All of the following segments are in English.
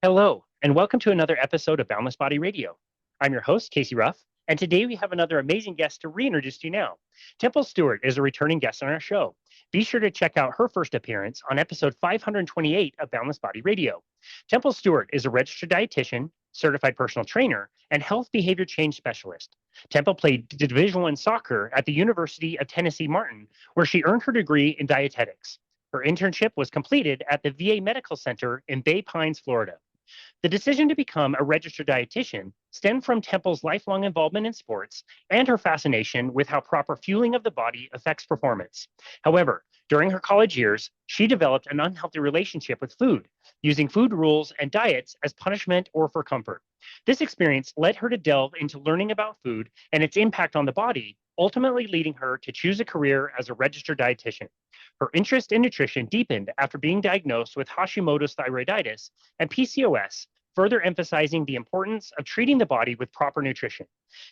Hello, and welcome to another episode of Boundless Body Radio. I'm your host, Casey Ruff, and today we have another amazing guest to reintroduce to you now. Temple Stewart is a returning guest on our show. Be sure to check out her first appearance on episode 528 of Boundless Body Radio. Temple Stewart is a registered dietitian, certified personal trainer, and health behavior change specialist. Temple played Division I soccer at the University of Tennessee Martin, where she earned her degree in dietetics. Her internship was completed at the VA Medical Center in Bay Pines, Florida. The decision to become a registered dietitian stemmed from Temple's lifelong involvement in sports and her fascination with how proper fueling of the body affects performance. However, during her college years, she developed an unhealthy relationship with food, using food rules and diets as punishment or for comfort. This experience led her to delve into learning about food and its impact on the body, ultimately leading her to choose a career as a registered dietitian. Her interest in nutrition deepened after being diagnosed with Hashimoto's thyroiditis and PCOS, further emphasizing the importance of treating the body with proper nutrition.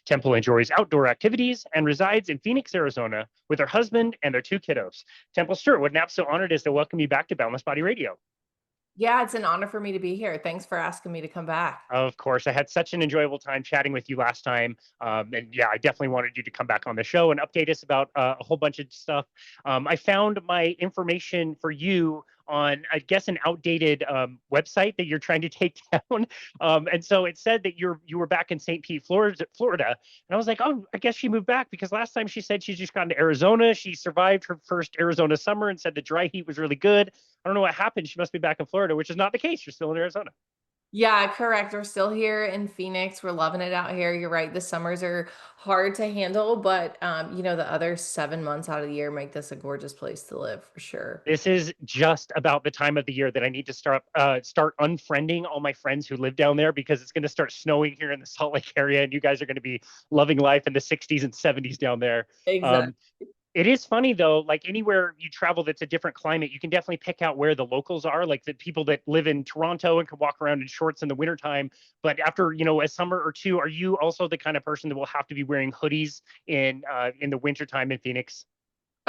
Temple enjoys outdoor activities and resides in Phoenix, Arizona with her husband and their two kiddos. Temple Stewart, what an absolute honor it is to welcome you back to Boundless Body Radio. Yeah, it's an honor for me to be here. Thanks for asking me to come back. Of course, I had such an enjoyable time chatting with you last time. And yeah, I definitely wanted you to come back on the show and update us about a whole bunch of stuff. I found my information for you on, I guess, an outdated website that you're trying to take down. And so it said that you were back in St. Pete, Florida. And I was like, oh, I guess she moved back because last time she said she's just gone to Arizona. She survived her first Arizona summer and said the dry heat was really good. I don't know what happened. She must be back in Florida, which is not the case. You're still in Arizona. Yeah, correct. We're still here in Phoenix. We're loving it out here. You're right. The summers are hard to handle, but the other 7 months out of the year make this a gorgeous place to live for sure. This is just about the time of the year that I need to start unfriending all my friends who live down there because it's going to start snowing here in the Salt Lake area, and you guys are going to be loving life in the 60s and 70s down there. Um, Exactly. it is funny though, like anywhere you travel that's a different climate, you can definitely pick out where the locals are, like the people that live in Toronto and can walk around in shorts in the wintertime. But after, a summer or two, are you also the kind of person that will have to be wearing hoodies in the wintertime in Phoenix?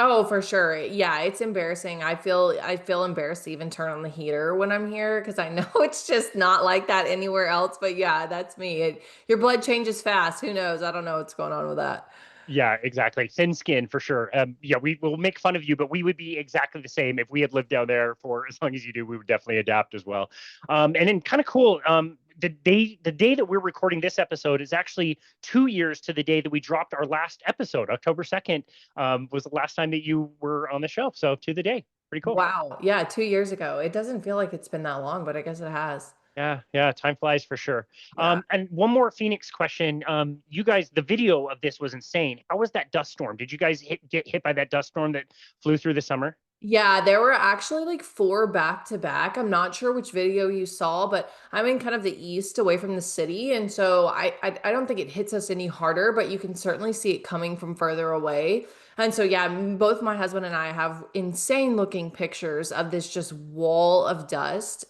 Oh, for sure. Yeah, it's embarrassing. I feel embarrassed to even turn on the heater when I'm here because I know it's just not like that anywhere else. But yeah, that's me. Your blood changes fast. Who knows? I don't know what's going on with that. Yeah, exactly. Thin skin for sure. Yeah, we will make fun of you, but we would be exactly the same if we had lived down there for as long as you do. We would definitely adapt as well. And then kind of cool. The day that we're recording this episode is actually 2 years to the day that we dropped our last episode. October 2nd was the last time that you were on the show. So to the day, pretty cool. Wow. Yeah, 2 years ago. It doesn't feel like it's been that long, but I guess it has. Yeah, yeah, time flies for sure. Yeah. And one more Phoenix question. You guys, the video of this was insane. How was that dust storm? Did you guys get hit by that dust storm that flew through the summer? Yeah, there were actually like four back to back. I'm not sure which video you saw, but I'm in kind of the east away from the city. And so I don't think it hits us any harder, but you can certainly see it coming from further away. And so, yeah, both my husband and I have insane looking pictures of this just wall of dust.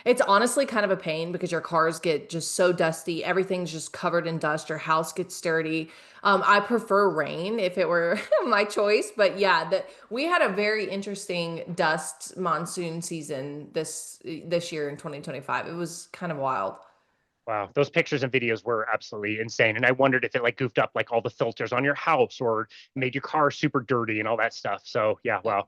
It's honestly kind of a pain because your cars get just so dusty. Everything's just covered in dust. Your house gets dirty. I prefer rain if it were my choice, but yeah, we had a very interesting dust monsoon season this year in 2025. It was kind of wild. Wow, those pictures and videos were absolutely insane. And I wondered if it like goofed up like all the filters on your house or made your car super dirty and all that stuff. So yeah, wow.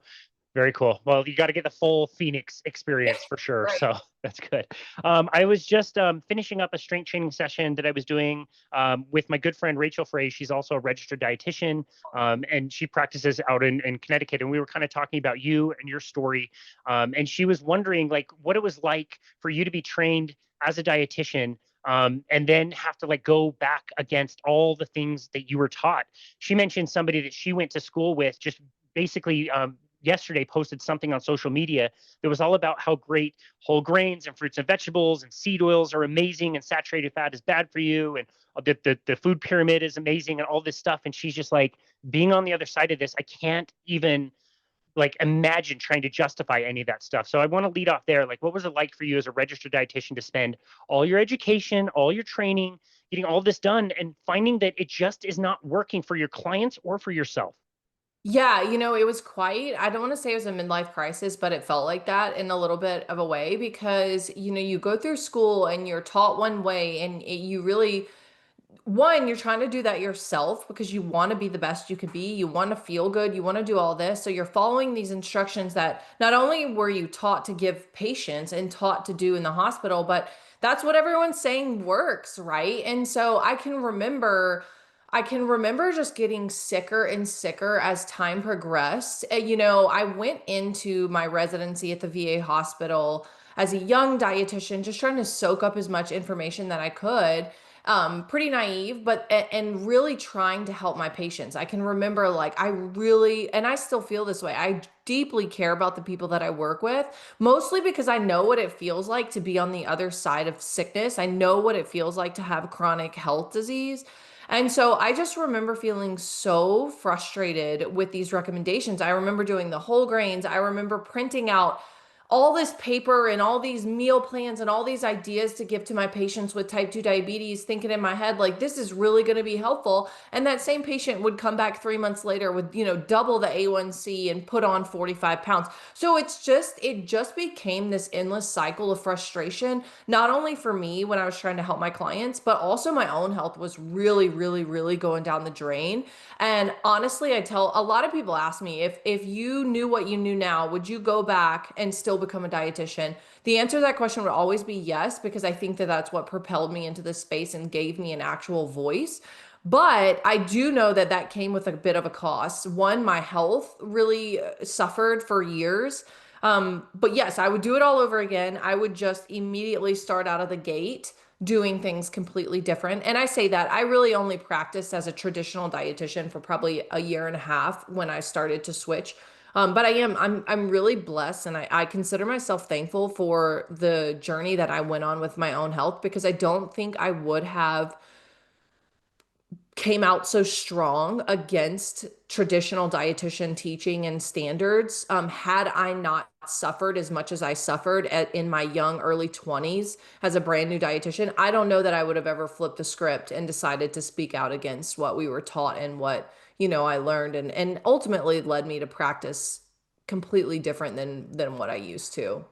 Very cool. Well, you got to get the full Phoenix experience for sure. Right. So that's good. I was just finishing up a strength training session that I was doing with my good friend Rachel Frey. She's also a registered dietitian, and she practices out in Connecticut. And we were kind of talking about you and your story. And she was wondering like what it was like for you to be trained as a dietitian, and then have to like go back against all the things that you were taught. She mentioned somebody that she went to school with just basically yesterday posted something on social media that was all about how great whole grains and fruits and vegetables and seed oils are amazing and saturated fat is bad for you and the food pyramid is amazing and all this stuff. And she's just like, being on the other side of this, I can't even like imagine trying to justify any of that stuff. So I want to lead off there. Like, what was it like for you as a registered dietitian to spend all your education, all your training, getting all this done and finding that it just is not working for your clients or for yourself? Yeah, it was quite, I don't want to say it was a midlife crisis, but it felt like that in a little bit of a way because, you go through school and you're taught one way and you really, one, you're trying to do that yourself because you want to be the best you could be. You want to feel good. You want to do all this. So you're following these instructions that not only were you taught to give patients and taught to do in the hospital, but that's what everyone's saying works, right? And so I can remember just getting sicker and sicker as time progressed. And, I went into my residency at the VA hospital as a young dietitian, just trying to soak up as much information that I could. Pretty naive, but and really trying to help my patients. I can remember like I really, and I still feel this way. I deeply care about the people that I work with, mostly because I know what it feels like to be on the other side of sickness. I know what it feels like to have chronic health disease. And so I just remember feeling so frustrated with these recommendations. I remember doing the whole grains. I remember printing out all this paper and all these meal plans and all these ideas to give to my patients with type 2 diabetes, thinking in my head, like, this is really going to be helpful. And that same patient would come back 3 months later with, double the A1C and put on 45 pounds. So it just became this endless cycle of frustration, not only for me when I was trying to help my clients, but also my own health was really, really, really going down the drain. And honestly, I tell a lot of people ask me if you knew what you knew now, would you go back and still become a dietitian? The answer to that question would always be yes, because I think that that's what propelled me into this space and gave me an actual voice. But I do know that that came with a bit of a cost. One, my health really suffered for years. But yes, I would do it all over again. I would just immediately start out of the gate doing things completely different. And I say that I really only practiced as a traditional dietitian for probably a year and a half when I started to switch. But I'm really blessed, and I consider myself thankful for the journey that I went on with my own health because I don't think I would have came out so strong against traditional dietitian teaching and standards had I not suffered as much as I suffered in my young early 20s as a brand new dietitian. I don't know that I would have ever flipped the script and decided to speak out against what we were taught and what I learned, and ultimately led me to practice completely different than what I used to.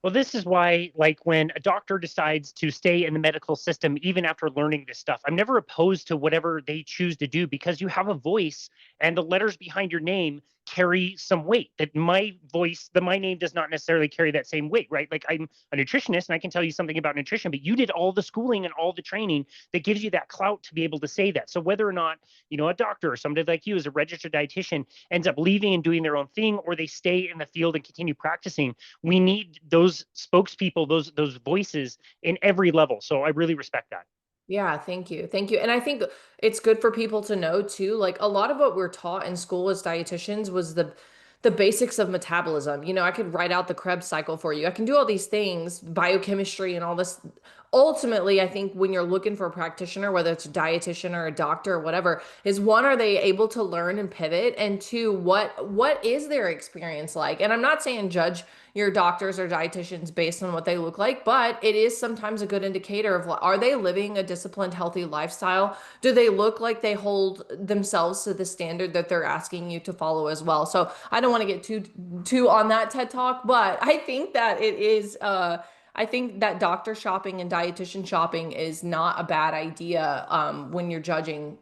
Well, this is why, like, when a doctor decides to stay in the medical system, even after learning this stuff, I'm never opposed to whatever they choose to do because you have a voice and the letters behind your name carry some weight that my name does not necessarily carry that same weight, right? Like, I'm a nutritionist and I can tell you something about nutrition, but you did all the schooling and all the training that gives you that clout to be able to say that. So whether or not, a doctor or somebody like you as a registered dietitian ends up leaving and doing their own thing, or they stay in the field and continue practicing, we need those spokespeople, those voices in every level. So I really respect that. Yeah, thank you. Thank you. And I think it's good for people to know too, like a lot of what we're taught in school as dietitians was the basics of metabolism. I could write out the Krebs cycle for you. I can do all these things, biochemistry and all this. Ultimately, I think when you're looking for a practitioner, whether it's a dietitian or a doctor or whatever, is one, are they able to learn and pivot? And two, what is their experience like? And I'm not saying judge your doctors or dietitians based on what they look like, but it is sometimes a good indicator of, are they living a disciplined, healthy lifestyle? Do they look like they hold themselves to the standard that they're asking you to follow as well? So I don't want to get too on that TED talk, but I think that it is I think that doctor shopping and dietitian shopping is not a bad idea when you're judging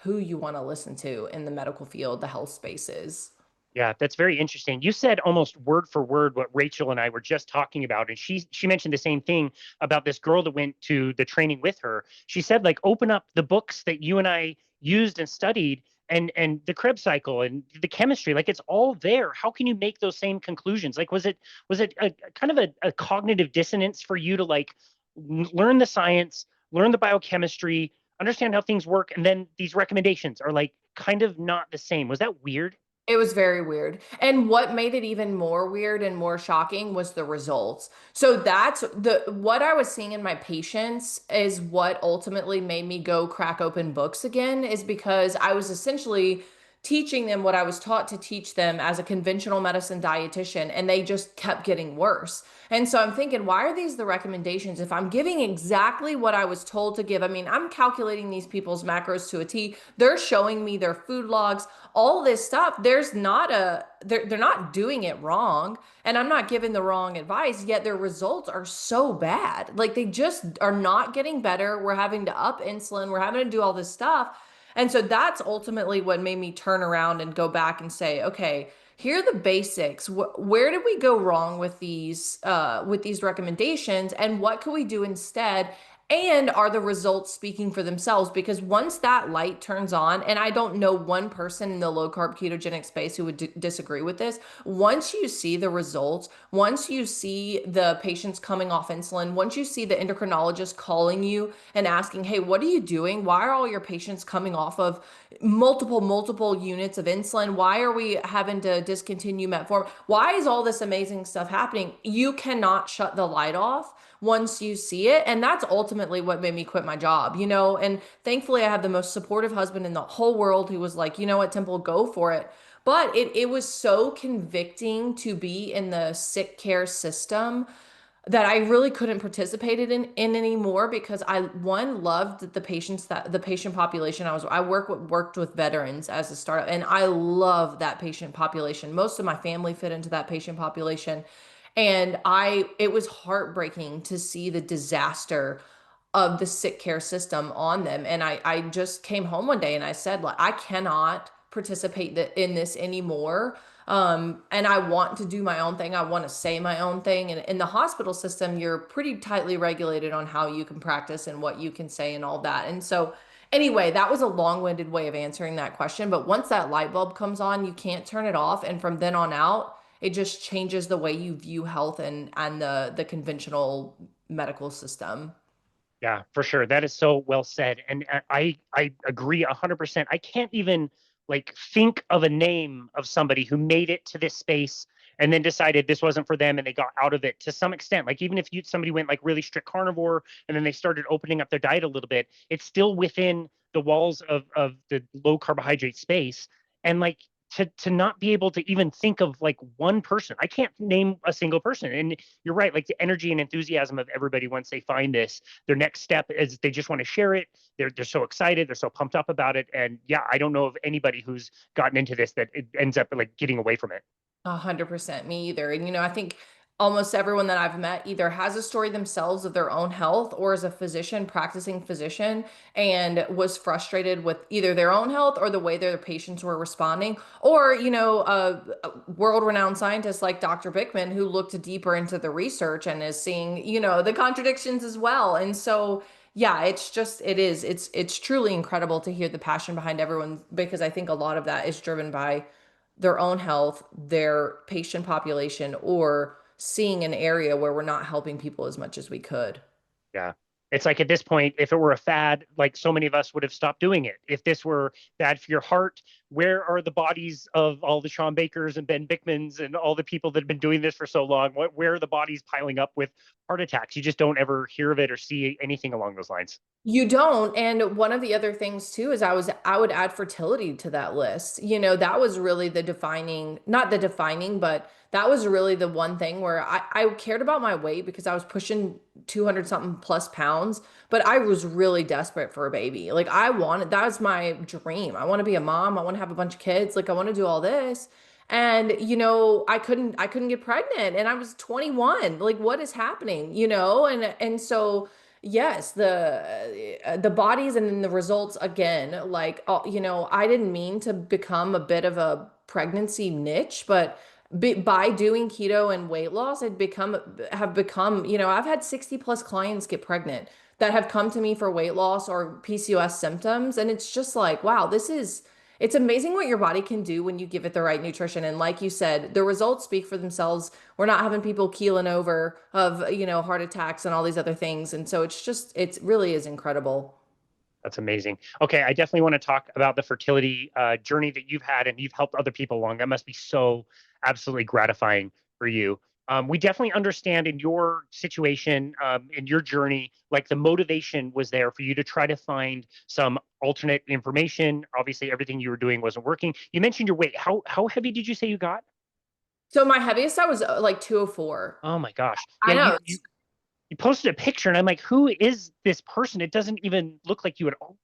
who you want to listen to in the medical field, the health spaces. Yeah, that's very interesting. You said almost word for word what Rachel and I were just talking about, and she mentioned the same thing about this girl that went to the training with her. She said, like, open up the books that you and I used and studied, and the Krebs cycle and the chemistry, like, it's all there. How can you make those same conclusions? Like, was it a kind of a cognitive dissonance for you to, like, learn the science, learn the biochemistry, understand how things work, and then these recommendations are, like, kind of not the same? Was that weird? It was very weird. And what made it even more weird and more shocking was the results. So that's what I was seeing in my patients is what ultimately made me go crack open books again, is because I was essentially teaching them what I was taught to teach them as a conventional medicine dietitian, and they just kept getting worse. And so I'm thinking, why are these the recommendations if I'm giving exactly what I was told to give? I mean, I'm calculating these people's macros to a T. They're showing me their food logs, all this stuff. They're not doing it wrong, and I'm not giving the wrong advice, yet their results are so bad. Like they just are not getting better. We're having to up insulin, we're having to do all this stuff. And so that's ultimately what made me turn around and go back and say, okay, here are the basics. Where did we go wrong with these recommendations, and what could we do instead? And are the results speaking for themselves? Because once that light turns on, and I don't know one person in the low carb ketogenic space who would disagree with this, once you see the results, once you see the patients coming off insulin, once you see the endocrinologist calling you and asking, hey, what are you doing? Why are all your patients coming off of multiple units of insulin? Why are we having to discontinue metformin? Why is all this amazing stuff happening? You cannot shut the light off once you see it. And that's ultimately what made me quit my job, you know? And thankfully, I have the most supportive husband in the whole world who was like, you know what, Temple, go for it. But it was so convicting to be in the sick care system that I really couldn't participate in anymore, because I one loved the patients, that the patient population I worked with veterans as a startup, and I love that patient population. Most of my family fit into that patient population, and I it was heartbreaking to see the disaster of the sick care system on them. And I just came home one day and I said, like, I cannot participate in this anymore. And I want to do my own thing. I want to say my own thing. And in the hospital system, you're pretty tightly regulated on how you can practice and what you can say and all that. And so, anyway, that was a long-winded way of answering that question. But once that light bulb comes on, you can't turn it off. And from then on out, it just changes the way you view health and the conventional medical system. Yeah, for sure. That is so well said. And I agree 100%. I can't even like think of a name of somebody who made it to this space and then decided this wasn't for them and they got out of it to some extent. Like even if somebody went like really strict carnivore and then they started opening up their diet a little bit, it's still within the walls of the low carbohydrate space. And like to not be able to even think of like one person. I can't name a single person. And you're right, like the energy and enthusiasm of everybody once they find this, their next step is they just want to share it. They're so excited, they're so pumped up about it. And yeah, I don't know of anybody who's gotten into this that it ends up like getting away from it. 100%, me either. And I think almost everyone that I've met either has a story themselves of their own health, or is a physician, practicing physician, and was frustrated with either their own health or the way their patients were responding. Or, a world-renowned scientist like Dr. Bickman, who looked deeper into the research and is seeing, the contradictions as well. And so, yeah, it's truly incredible to hear the passion behind everyone, because I think a lot of that is driven by their own health, their patient population, or seeing an area where we're not helping people as much as we could. Yeah. It's like at this point, if it were a fad, like so many of us would have stopped doing it. If this were bad for your heart, where are the bodies of all the Sean Bakers and Ben Bickmans and all the people that have been doing this for so long? Where are the bodies piling up with heart attacks? You just don't ever hear of it or see anything along those lines. You don't. And one of the other things too is I would add fertility to that list. That was really the defining, not the defining, but that was really the one thing where I cared about my weight because I was pushing 200 something plus pounds, but I was really desperate for a baby. Like that was my dream. I want to be a mom. I want to have a bunch of kids. Like I want to do all this. And I couldn't get pregnant, and I was 21. Like what is happening, And so yes, the bodies and then the results again, like I didn't mean to become a bit of a pregnancy niche, but by doing keto and weight loss, have become, I've had 60 plus clients get pregnant that have come to me for weight loss or PCOS symptoms, and it's just like, wow, it's amazing what your body can do when you give it the right nutrition. And like you said, the results speak for themselves. We're not having people keeling over of, heart attacks and all these other things. And so it really is incredible. That's amazing. Okay, I definitely want to talk about the fertility journey that you've had and you've helped other people along. That must be so absolutely gratifying for you. We definitely understand in your situation, in your journey, like the motivation was there for you to try to find some alternate information. Obviously, everything you were doing wasn't working. You mentioned your weight. How heavy did you say you got? So my heaviest I was like 204. Oh my gosh. I Yeah, know. you posted a picture, and I'm like, who is this person? It doesn't even look like you at all.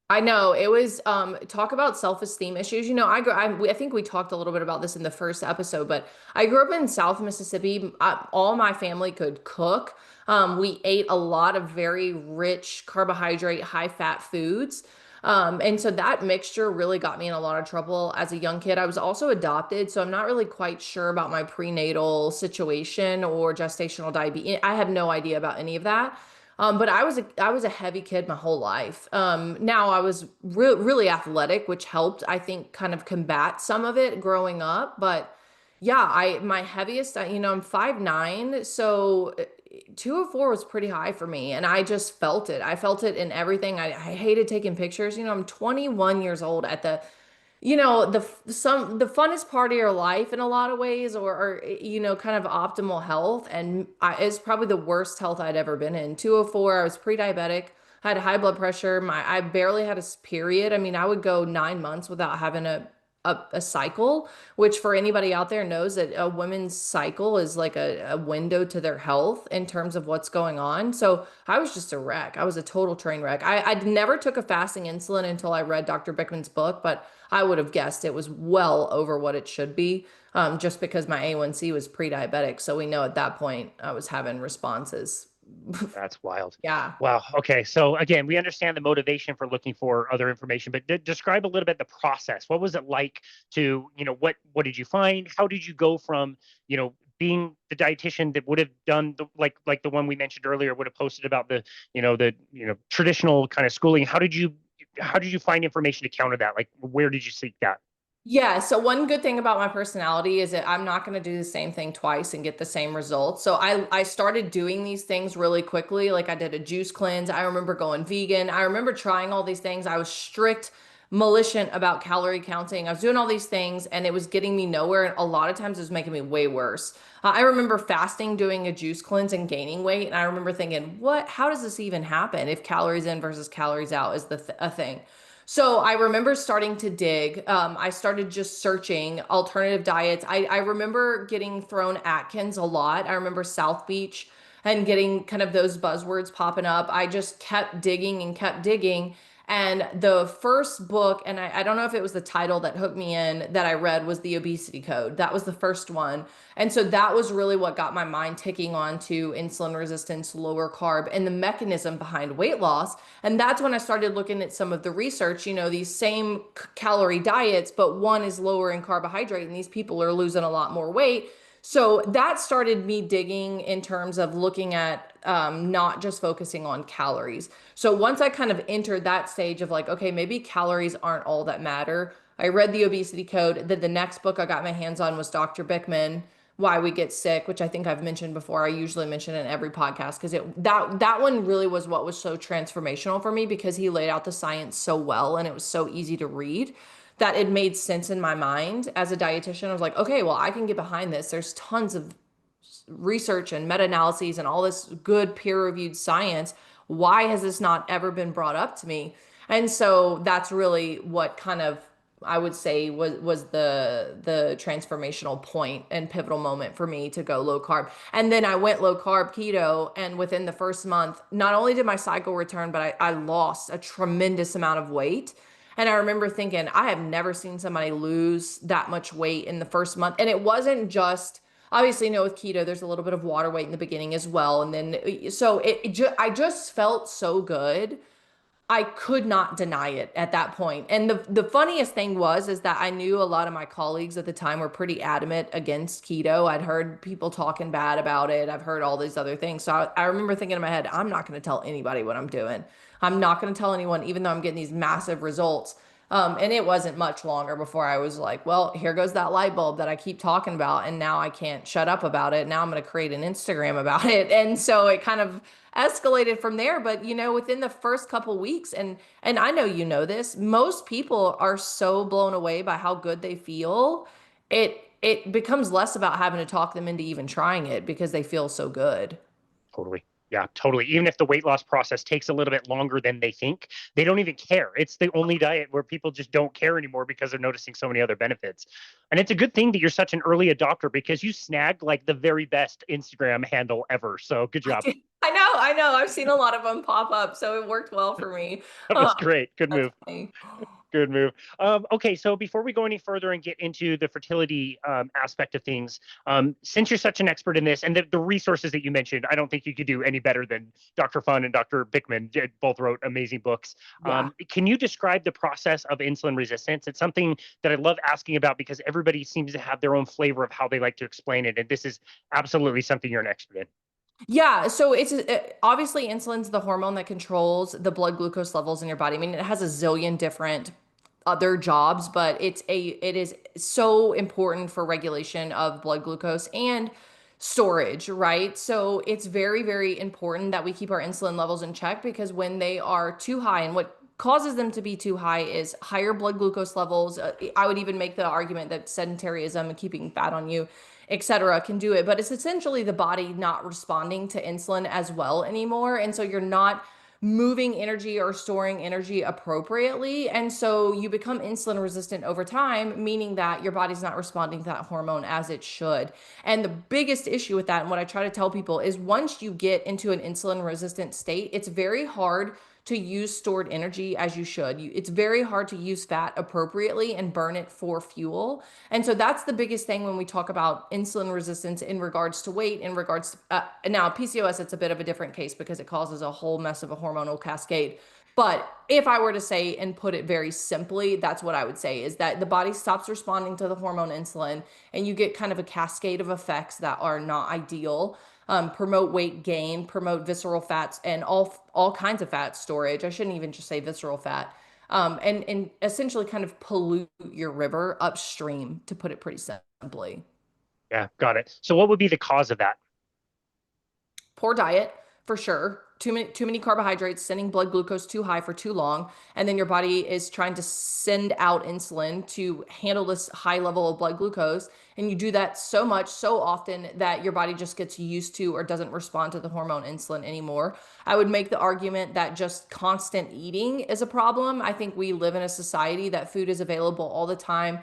I know it was talk about self-esteem issues. You know, I think we talked a little bit about this in the first episode, but I grew up in South Mississippi. All my family could cook. We ate a lot of very rich carbohydrate, high fat foods. And so that mixture really got me in a lot of trouble as a young kid. I was also adopted, so I'm not really quite sure about my prenatal situation or gestational diabetes. I have no idea about any of that. But I was a heavy kid my whole life. Now I was really athletic, which helped, I think, kind of combat some of it growing up. But yeah, I my heaviest, I'm 5'9", so 204 was pretty high for me, and I just felt it. I felt it in everything. I hated taking pictures. I'm 21 years old at the funnest part of your life in a lot of ways, or kind of optimal health, and it's probably the worst health I'd ever been in. 204, I was pre-diabetic, I had high blood pressure, I barely had a period. I mean, I would go 9 months without having a cycle, which for anybody out there knows that a woman's cycle is like a window to their health in terms of what's going on. So I was just a wreck. I was a total train wreck. I never took a fasting insulin until I read Dr. Bickman's book, but I would have guessed it was well over what it should be, just because my A1C was pre-diabetic. So we know at that point I was having responses. That's wild. Yeah. Wow. Okay. So again, we understand the motivation for looking for other information, but describe a little bit the process. What was it like to, what did you find? How did you go from, being the dietitian that would have done like the one we mentioned earlier, would have posted about the traditional kind of schooling. How did you find information to counter that? Like, where did you seek that? Yeah, so one good thing about my personality is that I'm not going to do the same thing twice and get the same results. So I started doing these things really quickly. Like I did a juice cleanse. I remember going vegan. I remember trying all these things. I was strict, militant about calorie counting. I was doing all these things and it was getting me nowhere. And a lot of times it was making me way worse. I remember fasting, doing a juice cleanse and gaining weight. And I remember thinking, how does this even happen if calories in versus calories out is a thing? So I remember starting to dig. I started just searching alternative diets. I remember getting thrown Atkins a lot. I remember South Beach and getting kind of those buzzwords popping up. I just kept digging and kept digging. And the first book, and I don't know if it was the title that hooked me in that I read, was The Obesity Code. That was the first one. And so that was really what got my mind ticking on to insulin resistance, lower carb, and the mechanism behind weight loss. And that's when I started looking at some of the research, these same calorie diets, but one is lower in carbohydrate, and these people are losing a lot more weight. So that started me digging in terms of looking at not just focusing on calories. So once I kind of entered that stage of like, okay, maybe calories aren't all that matter. I read The Obesity Code. Then the next book I got my hands on was Dr. Bickman, Why We Get Sick, which I think I've mentioned before. I usually mention it in every podcast because that one really was what was so transformational for me, because he laid out the science so well and it was so easy to read that it made sense in my mind as a dietitian. I was like, okay, well, I can get behind this. There's tons of research and meta-analyses and all this good peer-reviewed science. Why has this not ever been brought up to me? And so that's really what kind of, I would say, was the transformational point and pivotal moment for me to go low carb. And then I went low carb keto, and within the first month, not only did my cycle return, but I lost a tremendous amount of weight. And I remember thinking, I have never seen somebody lose that much weight in the first month. And it wasn't just, obviously, with keto, there's a little bit of water weight in the beginning as well. And then, so I just felt so good. I could not deny it at that point. And the funniest thing is that I knew a lot of my colleagues at the time were pretty adamant against keto. I'd heard people talking bad about it. I've heard all these other things. So I remember thinking in my head, I'm not going to tell anybody what I'm doing. I'm not going to tell anyone, even though I'm getting these massive results. And it wasn't much longer before I was like, well, here goes that light bulb that I keep talking about. And now I can't shut up about it. Now I'm going to create an Instagram about it. And so it kind of escalated from there. But, within the first couple weeks, and I know this, most people are so blown away by how good they feel. it becomes less about having to talk them into even trying it because they feel so good. Totally. Yeah, totally. Even if the weight loss process takes a little bit longer than they think, they don't even care. It's the only diet where people just don't care anymore because they're noticing so many other benefits. And it's a good thing that you're such an early adopter because you snagged like the very best Instagram handle ever. So good job. I know. I've seen a lot of them pop up, so it worked well for me. That was great. Good That's move. funny. Good move. Okay, so before we go any further and get into the fertility aspect of things, since you're such an expert in this and the resources that you mentioned, I don't think you could do any better than Dr. Fun and Dr. Bickman. Both wrote amazing books. Yeah. Can you describe the process of insulin resistance? It's something that I love asking about because everybody seems to have their own flavor of how they like to explain it. And this is absolutely something you're an expert in. Yeah, so it's obviously insulin's the hormone that controls the blood glucose levels in your body. I mean, it has a zillion different other jobs, but it is so important for regulation of blood glucose and storage, right? So it's very, very important that we keep our insulin levels in check because when they are too high, and what causes them to be too high is higher blood glucose levels. I would even make the argument that sedentarism and keeping fat on you, etc., can do it, but it's essentially the body not responding to insulin as well anymore, and so you're not moving energy or storing energy appropriately. And so you become insulin resistant over time, meaning that your body's not responding to that hormone as it should. And the biggest issue with that, and what I try to tell people, is once you get into an insulin resistant state, it's very hard to use stored energy as you should. It's very hard to use fat appropriately and burn it for fuel. And so that's the biggest thing when we talk about insulin resistance in regards to weight, in regards to now PCOS, it's a bit of a different case because it causes a whole mess of a hormonal cascade. But if I were to say and put it very simply, that's what I would say is that the body stops responding to the hormone insulin and you get kind of a cascade of effects that are not ideal. Promote weight gain, promote visceral fats, and all kinds of fat storage. I shouldn't even just say visceral fat. And essentially kind of pollute your river upstream, to put it pretty simply. Yeah, got it. So what would be the cause of that? Poor diet, for sure. Too many carbohydrates, sending blood glucose too high for too long, and then your body is trying to send out insulin to handle this high level of blood glucose, and you do that so much so often that your body just gets used to or doesn't respond to the hormone insulin anymore. I would make the argument that just constant eating is a problem. I think we live in a society that food is available all the time,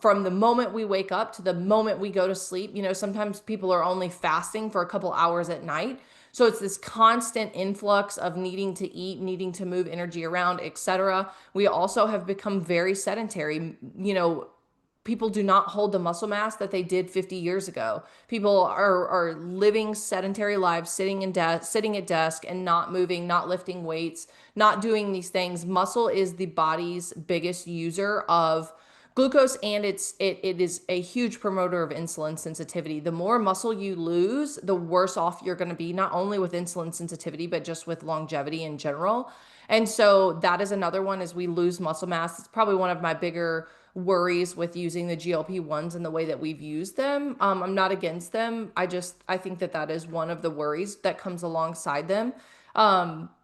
from the moment we wake up to the moment we go to sleep. You know, sometimes people are only fasting for a couple hours at night. So it's this constant influx of needing to eat, needing to move energy around, etc. We also have become very sedentary. You know, people do not hold the muscle mass that they did 50 years ago. People are living sedentary lives, sitting at desk and not moving, not lifting weights, not doing these things. Muscle is the body's biggest user of glucose, and it is a huge promoter of insulin sensitivity. The more muscle you lose, the worse off you're going to be, not only with insulin sensitivity but just with longevity in general. And so that is another one, as we lose muscle mass. It's probably one of my bigger worries with using the GLP-1s and the way that we've used them. I'm not against them. I think that that is one of the worries that comes alongside them.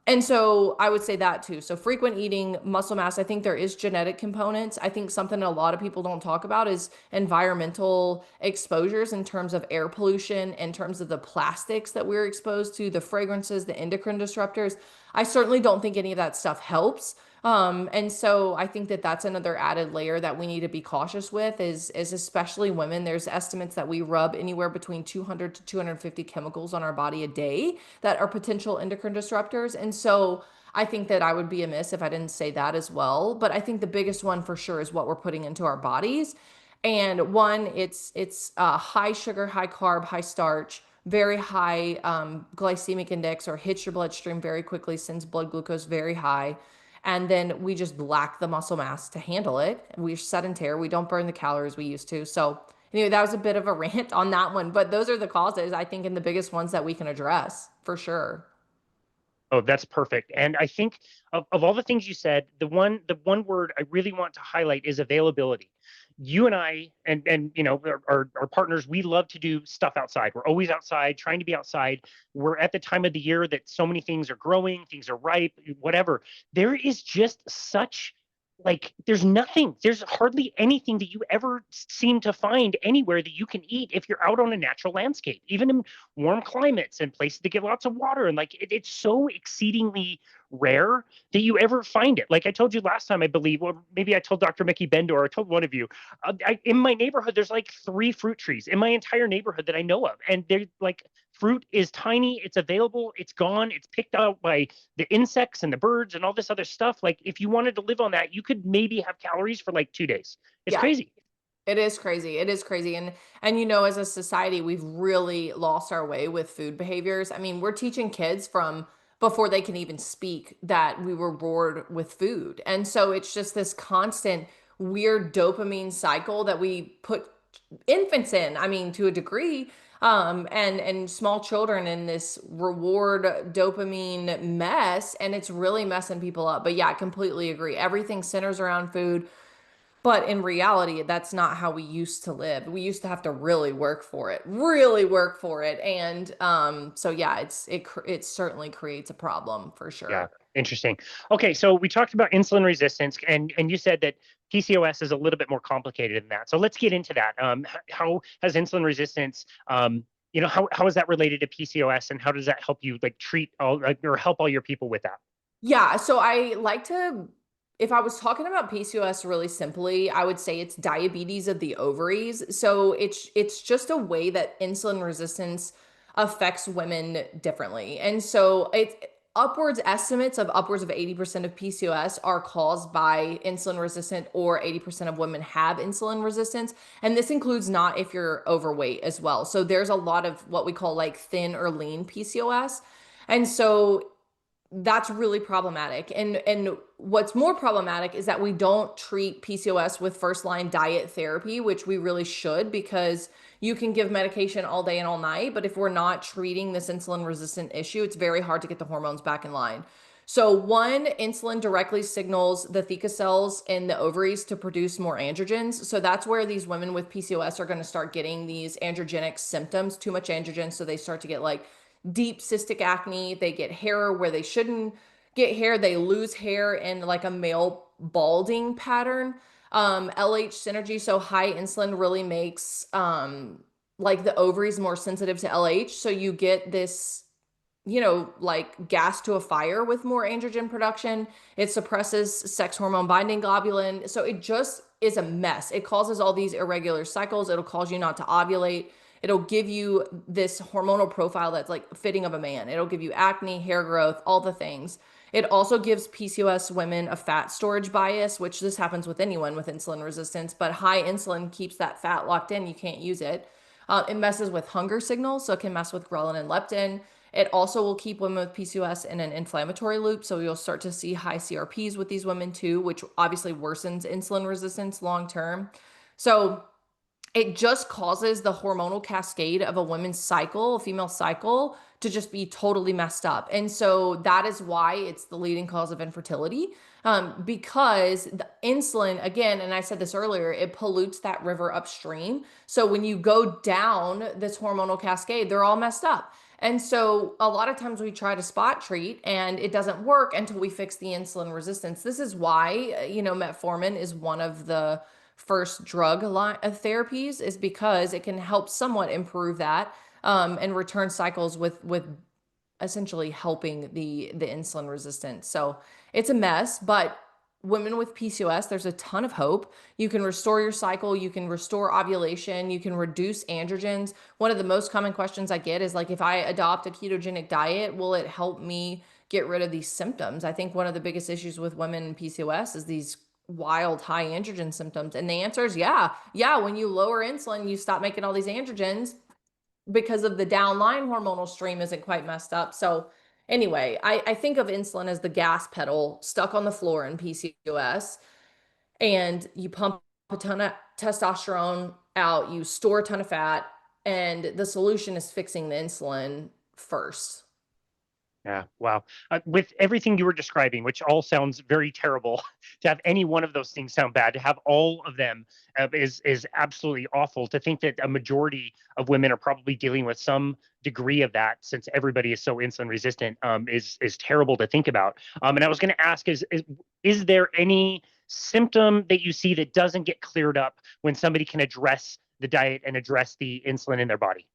And so I would say that too. So frequent eating, muscle mass, I think there is genetic components. I think something a lot of people don't talk about is environmental exposures in terms of air pollution, in terms of the plastics that we're exposed to, the fragrances, the endocrine disruptors. I certainly don't think any of that stuff helps. And so I think that that's another added layer that we need to be cautious with is especially women. There's estimates that we rub anywhere between 200 to 250 chemicals on our body a day that are potential endocrine disruptors. And so I think that I would be amiss if I didn't say that as well. But I think the biggest one for sure is what we're putting into our bodies. And one, it's high sugar, high carb, high starch, very high glycemic index, or hits your bloodstream very quickly, sends blood glucose very high. And then we just lack the muscle mass to handle it. We're sedentary. We don't burn the calories we used to. So anyway, that was a bit of a rant on that one. But those are the causes, I think, and the biggest ones that we can address for sure. Oh, that's perfect. And I think of all the things you said, the one word I really want to highlight is availability. You and I and you know our partners, we love to do stuff outside. We're always outside, trying to be outside. We're at the time of the year that so many things are growing, things are ripe, whatever. There is just such like there's hardly anything that you ever seem to find anywhere that you can eat if you're out on a natural landscape, even in warm climates and places that get lots of water. And like it's so exceedingly rare that you ever find it. Like I told you last time, I believe, or maybe I told Dr. Mickey Bendor, I told one of you, in my neighborhood, there's like 3 fruit trees in my entire neighborhood that I know of. And they're like, fruit is tiny, it's available, it's gone, it's picked out by the insects and the birds and all this other stuff. Like if you wanted to live on that, you could maybe have calories for like 2 days. It's Yeah. crazy. It is crazy. It is crazy. And as a society, we've really lost our way with food behaviors. I mean, we're teaching kids from before they can even speak that we were bored with food. And so it's just this constant weird dopamine cycle that we put infants in, I mean, to a degree, and small children in this reward dopamine mess, and it's really messing people up. But yeah, I completely agree. Everything centers around food. But in reality, that's not how we used to live. We used to have to really work for it, really work for it. And so yeah, it certainly creates a problem for Yeah, sure. interesting. Okay, so we talked about insulin resistance, and you said that PCOS is a little bit more complicated than that. So let's get into that. How has insulin resistance, how is that related to PCOS, and how does that help you like treat all or help all your people with that? Yeah, so I like to, if I was talking about PCOS really simply, I would say it's diabetes of the ovaries. So it's just a way that insulin resistance affects women differently. And so it's upwards estimates of upwards of 80% of PCOS are caused by insulin resistant, or 80% of women have insulin resistance. And this includes not if you're overweight as well. So there's a lot of what we call like thin or lean PCOS. And so that's really problematic. And what's more problematic is that we don't treat PCOS with first line diet therapy, which we really should, because you can give medication all day and all night, but if we're not treating this insulin resistant issue, it's very hard to get the hormones back in line. So one, insulin directly signals the theca cells in the ovaries to produce more androgens. So that's where these women with PCOS are going to start getting these androgenic symptoms, too much androgen. So they start to get like deep cystic acne. They get hair where they shouldn't get hair. They lose hair in like a male balding pattern. LH synergy, so high insulin really makes like the ovaries more sensitive to LH. So you get this, like gas to a fire with more androgen production. It suppresses sex hormone binding globulin. So it just is a mess. It causes all these irregular cycles. It'll cause you not to ovulate. It'll give you this hormonal profile that's like fitting of a man. It'll give you acne, hair growth, all the things. It also gives PCOS women a fat storage bias, which this happens with anyone with insulin resistance, but high insulin keeps that fat locked in. You can't use it. It messes with hunger signals, so it can mess with ghrelin and leptin. It also will keep women with PCOS in an inflammatory loop. So you'll start to see high CRPs with these women too, which obviously worsens insulin resistance long term. So it just causes the hormonal cascade of a woman's cycle, a female cycle, to just be totally messed up. And so that is why it's the leading cause of infertility. Because the insulin, again, and I said this earlier, it pollutes that river upstream. So when you go down this hormonal cascade, they're all messed up. And so a lot of times we try to spot treat and it doesn't work until we fix the insulin resistance. This is why, metformin is one of the first drug line of therapies, is because it can help somewhat improve that, and return cycles with essentially helping the insulin resistance. So it's a mess, but women with PCOS, there's a ton of hope. You can restore your cycle, you can restore ovulation, you can reduce androgens. One of the most common questions I get is like, if I adopt a ketogenic diet, will it help me get rid of these symptoms? I think one of the biggest issues with women in PCOS is these wild high androgen symptoms. And the answer is yeah. Yeah, when you lower insulin, you stop making all these androgens because of the downline hormonal stream isn't quite messed up. So anyway, I think of insulin as the gas pedal stuck on the floor in PCOS, and you pump a ton of testosterone out, you store a ton of fat, and the solution is fixing the insulin first. Yeah, wow. With everything you were describing, which all sounds very terrible, to have any one of those things sound bad, to have all of them is absolutely awful. To think that a majority of women are probably dealing with some degree of that, since everybody is so insulin resistant, is terrible to think about. And I was going to ask, is there any symptom that you see that doesn't get cleared up when somebody can address the diet and address the insulin in their body?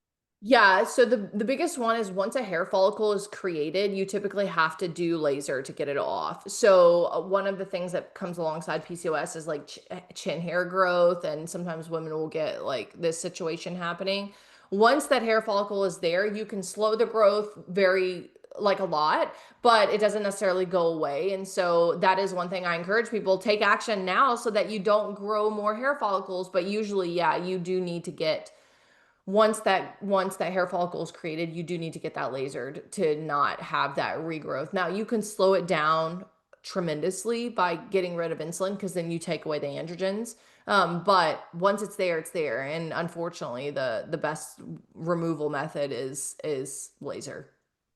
Yeah, so the biggest one is once a hair follicle is created, you typically have to do laser to get it off. So one of the things that comes alongside PCOS is like chin hair growth, and sometimes women will get like this situation happening. Once that hair follicle is there, you can slow the growth very like a lot, but it doesn't necessarily go away. And so that is one thing I encourage people, take action now so that you don't grow more hair follicles. But usually, yeah, you do need to get once that hair follicle is created, you do need to get that lasered to not have that regrowth. Now, you can slow it down tremendously by getting rid of insulin because then you take away the androgens. But once it's there, it's there. And unfortunately, the best removal method is laser.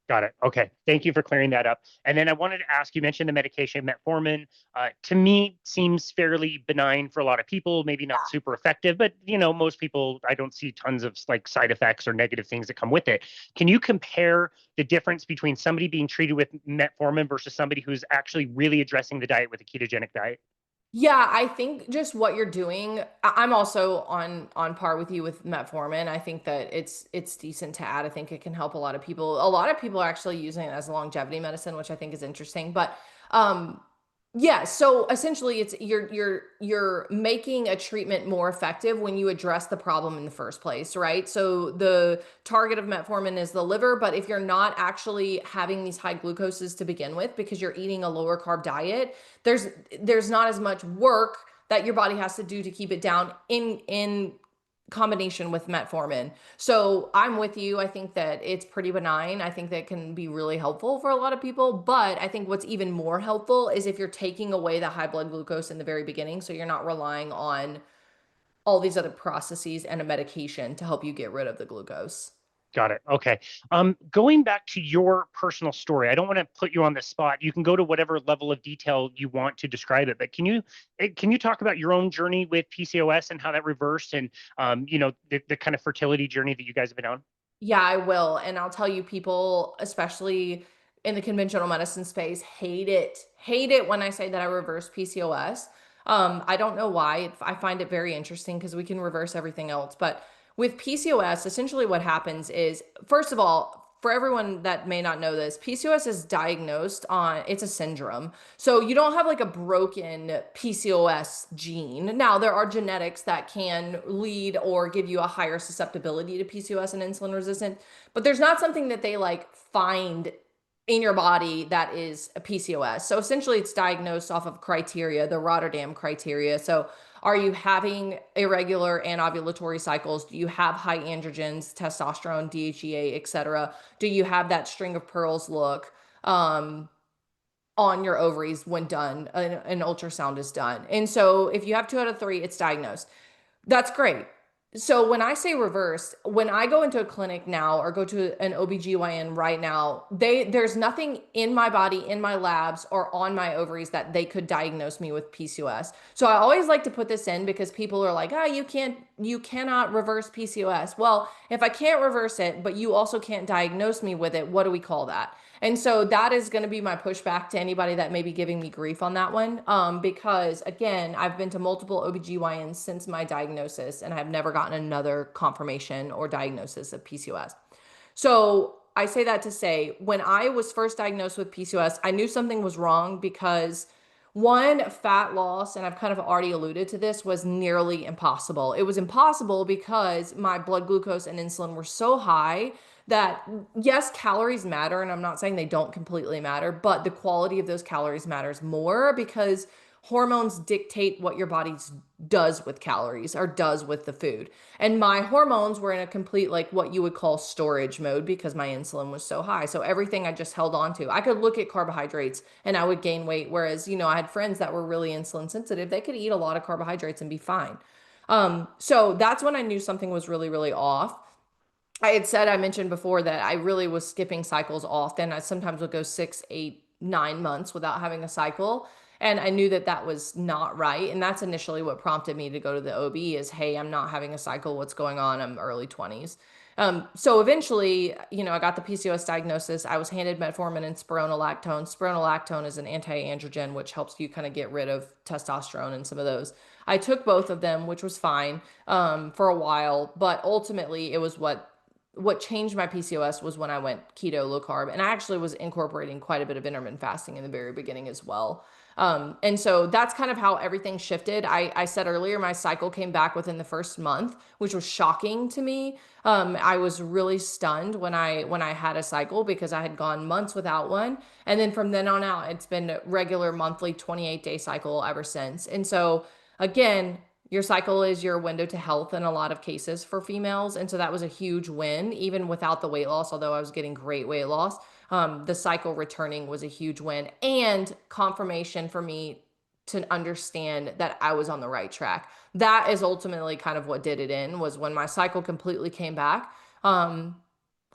Got it. Okay. Thank you for clearing that up. And then I wanted to ask, you mentioned the medication metformin. To me, seems fairly benign for a lot of people, maybe not super effective, but most people, I don't see tons of like side effects or negative things that come with it. Can you compare the difference between somebody being treated with metformin versus somebody who's actually really addressing the diet with a ketogenic diet? Yeah, I think just what you're doing, I'm also on par with you with metformin. I think that it's decent to add. I think it can help a lot of people. A lot of people are actually using it as a longevity medicine, which I think is interesting. But um yeah, so essentially it's you're making a treatment more effective when you address the problem in the first place, right? So the target of metformin is the liver, but if you're not actually having these high glucoses to begin with because you're eating a lower carb diet, there's there's not as much work that your body has to do to keep it down in combination with metformin. So I'm with you. I think that it's pretty benign. I think that can be really helpful for a lot of people. But I think what's even more helpful is if you're taking away the high blood glucose in the very beginning. So you're not relying on all these other processes and a medication to help you get rid of the glucose. Got it. Okay. Going back to your personal story, I don't want to put you on the spot. You can go to whatever level of detail you want to describe it, but can you talk about your own journey with PCOS and how that reversed and the kind of fertility journey that you guys have been on? Yeah, I will. And I'll tell you, people, especially in the conventional medicine space, hate it. Hate it when I say that I reverse PCOS. I don't know why. I find it very interesting because we can reverse everything else. But with PCOS, essentially what happens is, first of all, for everyone that may not know this, PCOS is diagnosed on, it's a syndrome. So you don't have like a broken PCOS gene. Now, there are genetics that can lead or give you a higher susceptibility to PCOS and insulin resistant, but there's not something that they like find in your body that is a PCOS. So essentially it's diagnosed off of criteria, the Rotterdam criteria. So are you having irregular anovulatory cycles? Do you have high androgens, testosterone, DHEA, etc.? Do you have that string of pearls look on your ovaries when done, an ultrasound is done? And so if you have 2 out of 3, it's diagnosed. That's great. So when I say reversed, when I go into a clinic now or go to an OBGYN right now, there's nothing in my body, in my labs, or on my ovaries that they could diagnose me with PCOS. So I always like to put this in because people are like, "Ah, you cannot reverse PCOS." Well, if I can't reverse it, but you also can't diagnose me with it, what do we call that? And so that is going to be my pushback to anybody that may be giving me grief on that one. Because again, I've been to multiple OBGYNs since my diagnosis and I've never gotten another confirmation or diagnosis of PCOS. So I say that to say, when I was first diagnosed with PCOS, I knew something was wrong because one, fat loss, and I've kind of already alluded to this, was nearly impossible. It was impossible because my blood glucose and insulin were so high that, yes, calories matter, and I'm not saying they don't completely matter, but the quality of those calories matters more because hormones dictate what your body does with calories or does with the food. And my hormones were in a complete, like what you would call storage mode because my insulin was so high. So everything I just held on to, I could look at carbohydrates and I would gain weight. Whereas, I had friends that were really insulin sensitive. They could eat a lot of carbohydrates and be fine. So that's when I knew something was really, really off. I mentioned before that I really was skipping cycles often. I sometimes would go 6, 8, 9 months without having a cycle. And I knew that that was not right. And that's initially what prompted me to go to the OB is, hey, I'm not having a cycle. What's going on? I'm early 20s. So eventually, I got the PCOS diagnosis. I was handed metformin and spironolactone. Spironolactone is an anti-androgen, which helps you kind of get rid of testosterone and some of those. I took both of them, which was fine, for a while, but ultimately it was what changed my PCOS was when I went keto, low carb, and I actually was incorporating quite a bit of intermittent fasting in the very beginning as well. And so that's kind of how everything shifted. I said earlier, my cycle came back within the first month, which was shocking to me. I was really stunned when I had a cycle because I had gone months without one. And then from then on out, it's been a regular monthly 28-day cycle ever since. And so again, your cycle is your window to health in a lot of cases for females. And so that was a huge win, even without the weight loss, although I was getting great weight loss. The cycle returning was a huge win and confirmation for me to understand that I was on the right track. That is ultimately kind of what did it in was when my cycle completely came back. I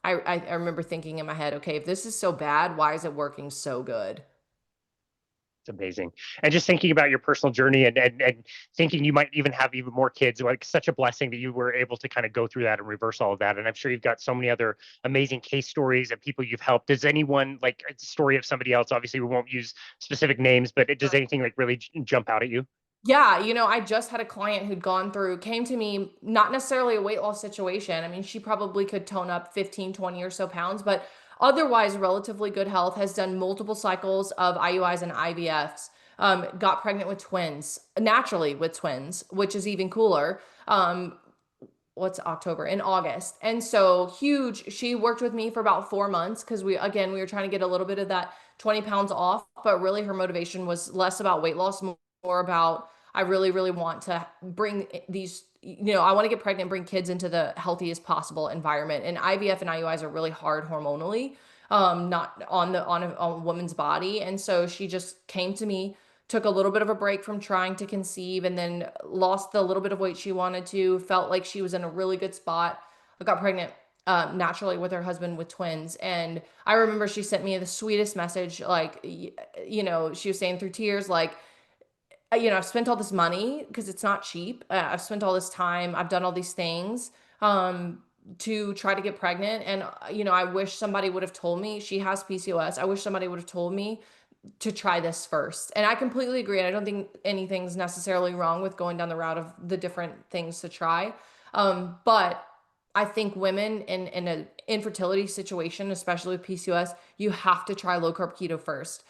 remember thinking in my head, okay, if this is so bad, why is it working so good? It's amazing. And just thinking about your personal journey and thinking you might even have even more kids, like such a blessing that you were able to kind of go through that and reverse all of that. And I'm sure you've got so many other amazing case stories and people you've helped. Does anyone like a story of somebody else? Obviously, we won't use specific names, but does anything like really jump out at you? Yeah, I just had a client who'd gone through, came to me, not necessarily a weight loss situation. I mean, she probably could tone up 15, 20 or so pounds, but otherwise relatively good health, has done multiple cycles of IUIs and IVFs, got pregnant with twins, naturally with twins, which is even cooler. What's October? In August. And so huge. She worked with me for about 4 months because we were trying to get a little bit of that 20 pounds off, but really her motivation was less about weight loss, more about I really, really want to bring these, I want to get pregnant and bring kids into the healthiest possible environment. And IVF and IUIs are really hard hormonally, not on a woman's body. And so she just came to me, took a little bit of a break from trying to conceive, and then lost the little bit of weight she wanted to, felt like she was in a really good spot. I got pregnant naturally with her husband with twins. And I remember she sent me the sweetest message, like, she was saying through tears, like, I've spent all this money because it's not cheap. I've spent all this time. I've done all these things to try to get pregnant. And, I wish somebody would have told me she has PCOS. I wish somebody would have told me to try this first. And I completely agree. And I don't think anything's necessarily wrong with going down the route of the different things to try. But I think women in an infertility situation, especially with PCOS, you have to try low carb keto first.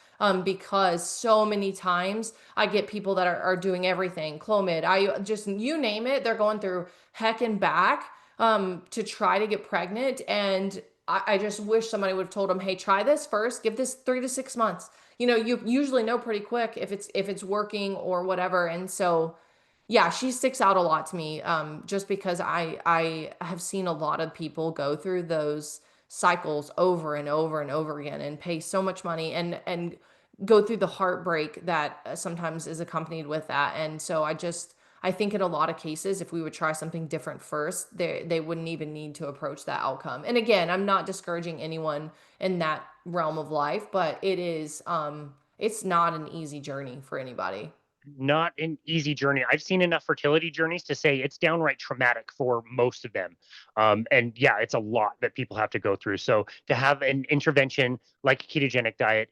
Because so many times I get people that are doing everything, Clomid, I just, you name it, they're going through heck and back to try to get pregnant. And I just wish somebody would have told them, hey, try this first, give this 3 to 6 months. You usually know pretty quick if it's working or whatever. And so yeah, she sticks out a lot to me, just because I have seen a lot of people go through those cycles over and over and over again and pay so much money and go through the heartbreak that sometimes is accompanied with that. And so I think in a lot of cases, if we would try something different first, they wouldn't even need to approach that outcome. And again, I'm not discouraging anyone in that realm of life, but it's not an easy journey for anybody. Not an easy journey. I've seen enough fertility journeys to say it's downright traumatic for most of them. And yeah, it's a lot that people have to go through. So to have an intervention like a ketogenic diet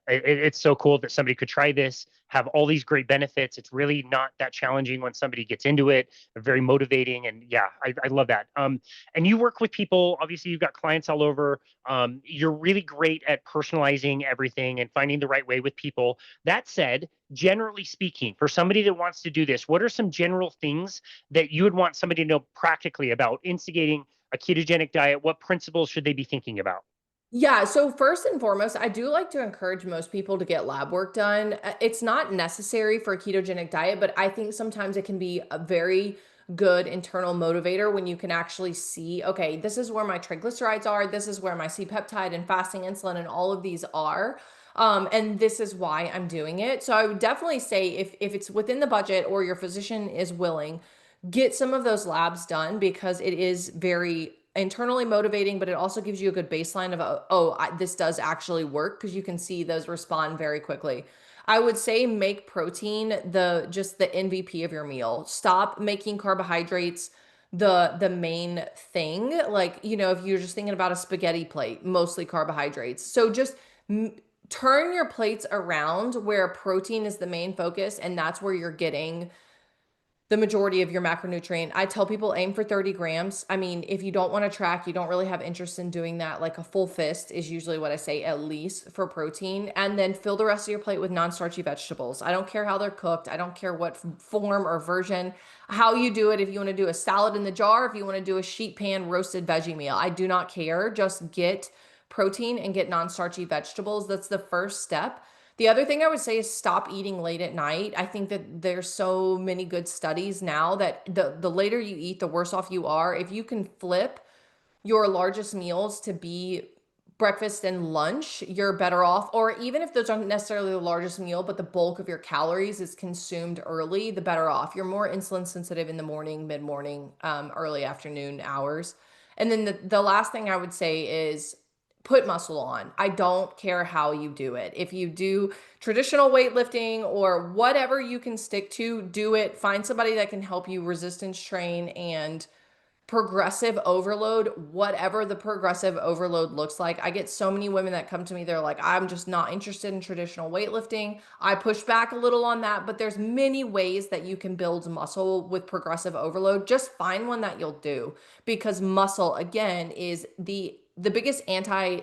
it's so cool that somebody could try this, have all these great benefits. It's really not that challenging when somebody gets into it. Very motivating, and yeah, I love that. And you work with people. Obviously, you've got clients all over. You're really great at personalizing everything and finding the right way with people. That said, generally speaking, for somebody that wants to do this, what are some general things that you would want somebody to know practically about instigating a ketogenic diet? What principles should they be thinking about? Yeah, so first and foremost, I do like to encourage most people to get lab work done. It's not necessary for a ketogenic diet, but I think sometimes it can be a very good internal motivator when you can actually see, okay, this is where my triglycerides are, this is where my C-peptide and fasting insulin and all of these are. And this is why I'm doing it. So I would definitely say if it's within the budget or your physician is willing, get some of those labs done because it is very internally motivating, but it also gives you a good baseline of, this does actually work because you can see those respond very quickly. I would say make protein the MVP of your meal. Stop making carbohydrates the main thing. Like, if you're just thinking about a spaghetti plate, mostly carbohydrates. So just turn your plates around where protein is the main focus, and that's where you're getting the majority of your macronutrient. I tell people aim for 30 grams. I mean, if you don't want to track, you don't really have interest in doing that, like a full fist is usually what I say, at least for protein. And then fill the rest of your plate with non-starchy vegetables. I don't care how they're cooked. I don't care what form or version, how you do it. If you want to do a salad in the jar, if you want to do a sheet pan roasted veggie meal, I do not care. Just get protein and get non-starchy vegetables. That's the first step. The other thing I would say is stop eating late at night. I think that there's so many good studies now that the later you eat, the worse off you are. If you can flip your largest meals to be breakfast and lunch, you're better off. Or even if those aren't necessarily the largest meal, but the bulk of your calories is consumed early, the better off. You're more insulin sensitive in the morning, mid-morning, early afternoon hours. And then the last thing I would say is put muscle on. I don't care how you do it. If you do traditional weightlifting or whatever you can stick to, do it. Find somebody that can help you resistance train and progressive overload, whatever the progressive overload looks like. I get so many women that come to me, they're like, I'm just not interested in traditional weightlifting. I push back a little on that, but there's many ways that you can build muscle with progressive overload. Just find one that you'll do, because muscle, again, is the biggest anti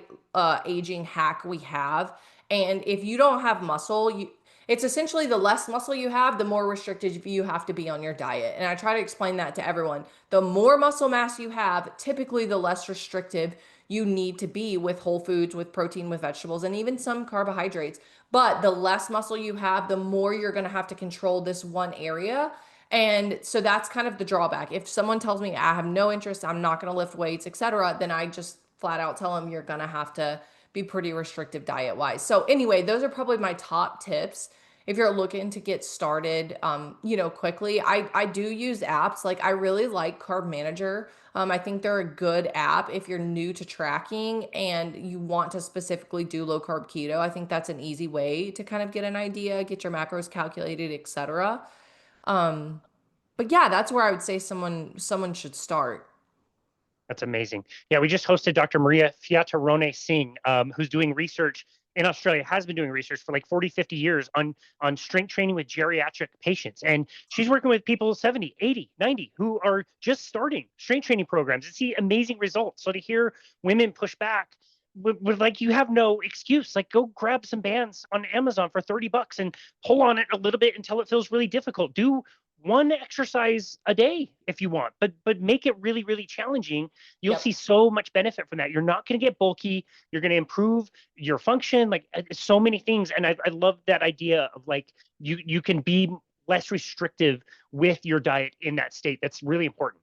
aging hack we have. And if you don't have muscle, it's essentially the less muscle you have, the more restricted you have to be on your diet. And I try to explain that to everyone. The more muscle mass you have, typically the less restrictive you need to be with whole foods, with protein, with vegetables, and even some carbohydrates. But the less muscle you have, the more you're going to have to control this one area. And so that's kind of the drawback. If someone tells me I have no interest, I'm not going to lift weights, etc., then I just flat out tell them you're going to have to be pretty restrictive diet wise. So anyway, those are probably my top tips. If you're looking to get started, quickly, I do use apps. Like I really like Carb Manager. I think they're a good app if you're new to tracking and you want to specifically do low carb keto. I think that's an easy way to kind of get an idea, get your macros calculated, etc. Um, but yeah, that's where I would say someone should start. That's amazing. Yeah, we just hosted Dr. Maria Fiatarone Singh, who's doing research in Australia, has been doing research for like 40, 50 years on strength training with geriatric patients. And she's working with people 70, 80, 90 who are just starting strength training programs and see amazing results. So to hear women push back with like, you have no excuse, like go grab some bands on Amazon for $30 and pull on it a little bit until it feels really difficult. Do one exercise a day if you want, but make it really, really challenging. You'll Yep. see so much benefit from that. You're not going to get bulky. You're going to improve your function, like so many things. And I love that idea of like you can be less restrictive with your diet in that state. That's really important.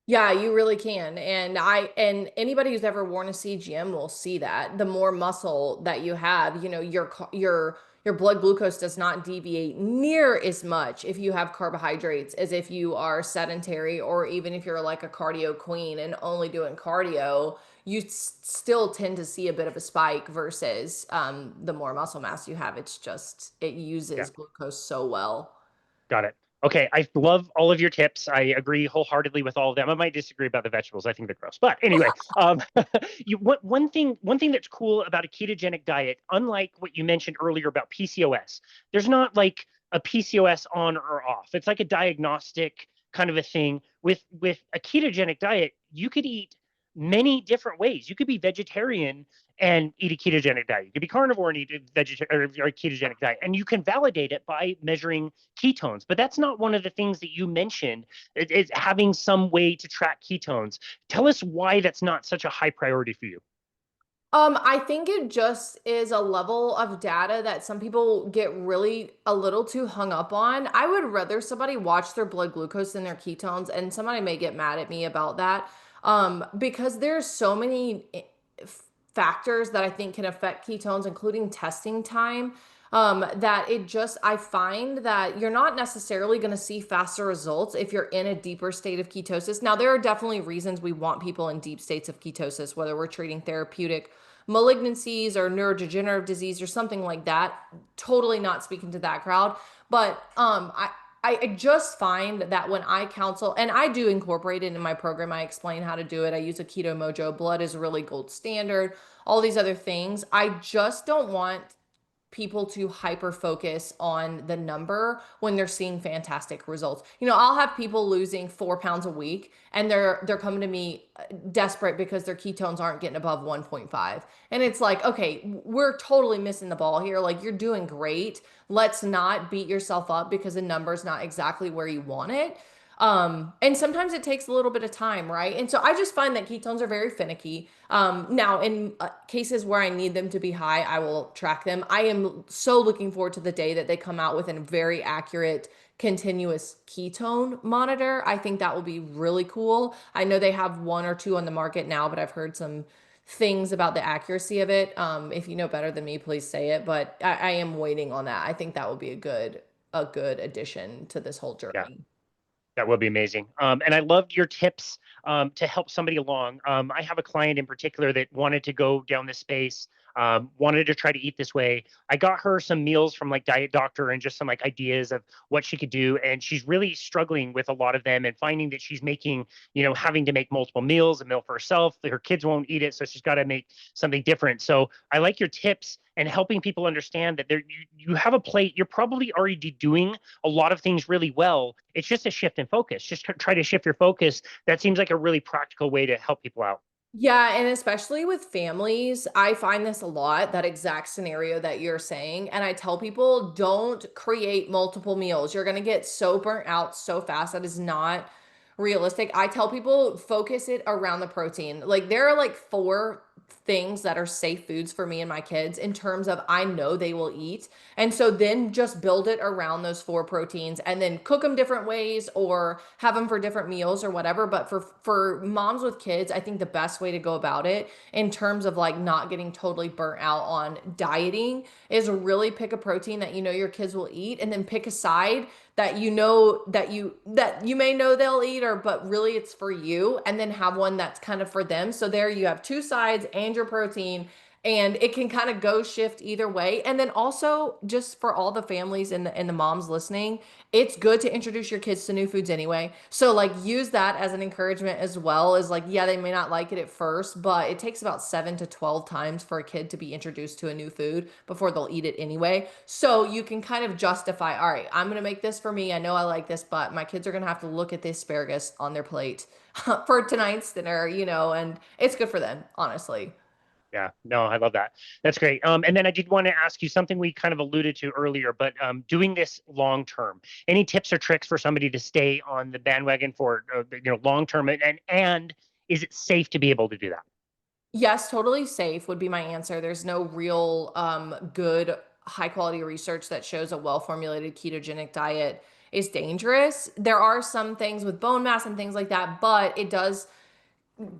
Yeah, you really can. And anybody who's ever worn a CGM will see that. The more muscle that you have, your blood glucose does not deviate near as much if you have carbohydrates as if you are sedentary, or even if you're like a cardio queen and only doing cardio, you still tend to see a bit of a spike versus the more muscle mass you have. It's just it Yeah. uses glucose so well. Got it. Okay, I love all of your tips. I agree wholeheartedly with all of them. I might disagree about the vegetables. I think they're gross. But anyway, one thing that's cool about a ketogenic diet, unlike what you mentioned earlier about PCOS, there's not like a PCOS on or off. It's like a diagnostic kind of a thing. With a ketogenic diet, you could eat many different ways. You could be vegetarian and eat a ketogenic diet. You could be carnivore and eat a vegetarian or a ketogenic diet, and you can validate it by measuring ketones. But that's not one of the things that you mentioned. It's having some way to track ketones. Tell us why that's not such a high priority for you. I think it just is a level of data that some people get really a little too hung up on. I would rather somebody watch their blood glucose and their ketones, and somebody may get mad at me about that. Because there's so many factors that I think can affect ketones, including testing time. That it just, I find that you're not necessarily going to see faster results if you're in a deeper state of ketosis. Now, there are definitely reasons we want people in deep states of ketosis, whether we're treating therapeutic malignancies or neurodegenerative disease or something like that. Totally not speaking to that crowd. But I just find that when I counsel, and I do incorporate it in my program, I explain how to do it. I use a Keto Mojo. Blood is really gold standard, all these other things. I just don't want people to hyper focus on the number when they're seeing fantastic results. I'll have people losing 4 pounds a week and they're coming to me desperate because their ketones aren't getting above 1.5. And it's like, okay, we're totally missing the ball here. Like, you're doing great. Let's not beat yourself up because the number's not exactly where you want it. And sometimes it takes a little bit of time, right? And so I just find that ketones are very finicky. Now, in cases where I need them to be high, I will track them. I am so looking forward to the day that they come out with a very accurate continuous ketone monitor. I think that will be really cool. I know they have one or two on the market now, but I've heard some things about the accuracy of it. If you know better than me, please say it. But I am waiting on that. I think that will be a good addition to this whole Yeah. journey. That would be amazing. And I loved your tips to help somebody along. I have a client in particular that wanted to go down this space, wanted to try to eat this way. I got her some meals from like Diet Doctor and just some like ideas of what she could do. And she's really struggling with a lot of them and finding that she's making, having to make multiple meals, a meal for herself. Her kids won't eat it. So she's got to make something different. So I like your tips and helping people understand that you have a plate. You're probably already doing a lot of things really well. It's just a shift in focus. Just try to shift your focus. That seems like a really practical way to help people out. Yeah, and especially with families, I find this a lot, that exact scenario that you're saying. And I tell people, don't create multiple meals. You're going to get so burnt out so fast. That is not realistic. I tell people, focus it around the protein. Like, there are like four things that are safe foods for me and my kids in terms of I know they will eat. And so then just build it around those four proteins and then cook them different ways or have them for different meals or whatever. But for moms with kids, I think the best way to go about it in terms of like not getting totally burnt out on dieting is really pick a protein that you know your kids will eat, and then pick a side that you may know they'll eat, or but really it's for you, and then have one that's kind of for them. So there you have two sides and your protein, and it can kind of go shift either way. And then also, just for all the families and the moms listening, it's good to introduce your kids to new foods anyway. So like, use that as an encouragement as well, as like, yeah, they may not like it at first, but it takes about 7 to 12 times for a kid to be introduced to a new food before they'll eat it anyway. So you can kind of justify, all right, I'm going to make this for me. I know I like this, but my kids are going to have to look at the asparagus on their plate for tonight's dinner, and it's good for them, honestly. Yeah, no, I love that. That's great. And then I did want to ask you something we kind of alluded to earlier, but doing this long term, any tips or tricks for somebody to stay on the bandwagon for long term, and is it safe to be able to do that? Yes, totally safe would be my answer. There's no real good high quality research that shows a well formulated ketogenic diet is dangerous. There are some things with bone mass and things like that, but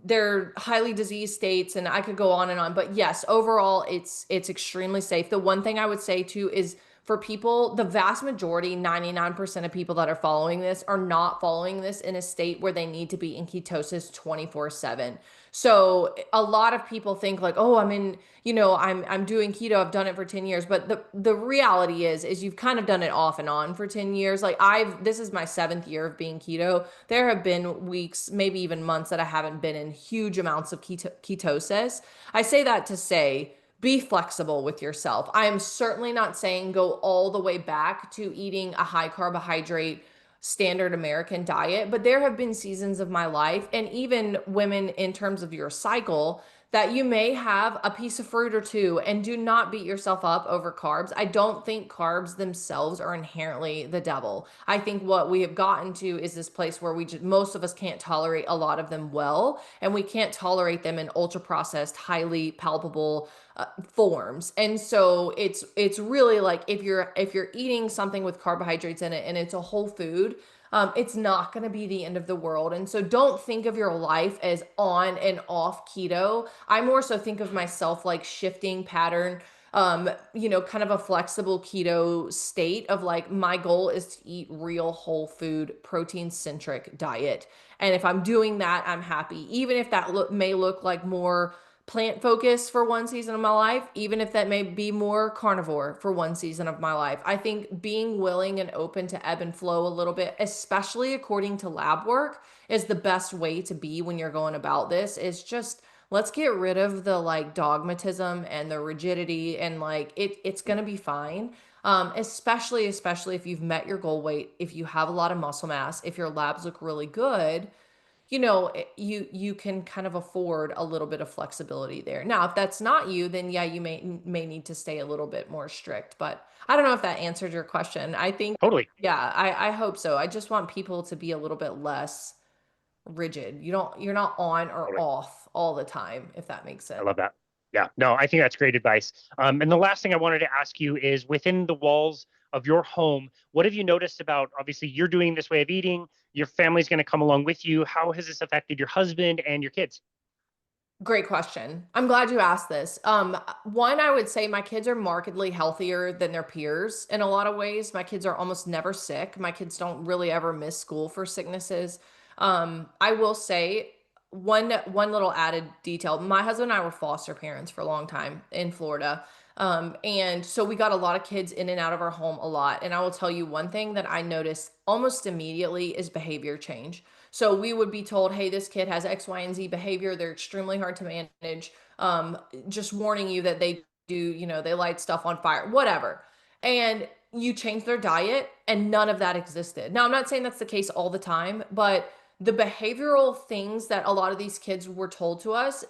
they're highly diseased states, and I could go on and on. But yes, overall it's extremely safe. The one thing I would say too is, for people, the vast majority, 99% of people that are following this are not following this in a state where they need to be in ketosis 24/7. So a lot of people think like, oh, I'm doing keto, I've done it for 10 years. But the reality is you've kind of done it off and on for 10 years. Like, this is my 7th year of being keto. There have been weeks, maybe even months, that I haven't been in huge amounts of ketosis. I say that to say, be flexible with yourself. I am certainly not saying go all the way back to eating a high carbohydrate standard American diet, but there have been seasons of my life, and even women, in terms of your cycle, that you may have a piece of fruit or two, and do not beat yourself up over carbs. I don't think carbs themselves are inherently the devil. I think what we have gotten to is this place where most of us can't tolerate a lot of them well, and we can't tolerate them in ultra processed, highly palpable forms. And so it's really like, if you're eating something with carbohydrates in it and it's a whole food, it's not going to be the end of the world. And so don't think of your life as on and off keto. I more so think of myself like shifting pattern, kind of a flexible keto state of like, my goal is to eat real whole food, protein centric diet. And if I'm doing that, I'm happy. Even if that may look like more plant focused for one season of my life, even if that may be more carnivore for one season of my life. I think being willing and open to ebb and flow a little bit, especially according to lab work, is the best way to be when you're going about this. Is just let's get rid of the like dogmatism and the rigidity, and like it's gonna be fine. Especially if you've met your goal weight, if you have a lot of muscle mass, if your labs look really good, you can kind of afford a little bit of flexibility there. Now, if that's not you, then yeah, you may need to stay a little bit more strict. But I don't know if that answered your question. I think, Totally. yeah, I hope so. I just want people to be a little bit less rigid. You're not on or Totally. off all the time, if that makes I sense. love that. Yeah, no, I think that's great advice. And the last thing I wanted to ask you is within the walls of your home, what have you noticed about obviously you're doing this way of eating, your family's going to come along with you. How has this affected your husband and your kids? Great question. I'm glad you asked this. One, I would say my kids are markedly healthier than their peers in a lot of ways. My kids are almost never sick. My kids don't really ever miss school for sicknesses. I will say one little added detail. My husband and I were foster parents for a long time in Florida. And so we got a lot of kids in and out of our home a lot. And I will tell you one thing that I noticed almost immediately is behavior change. So we would be told, hey, this kid has X, Y, and Z behavior. They're extremely hard to manage. Just warning you that they do, they light stuff on fire, whatever. And you change their diet, and none of that existed. Now, I'm not saying that's the case all the time, but the behavioral things that a lot of these kids were told to us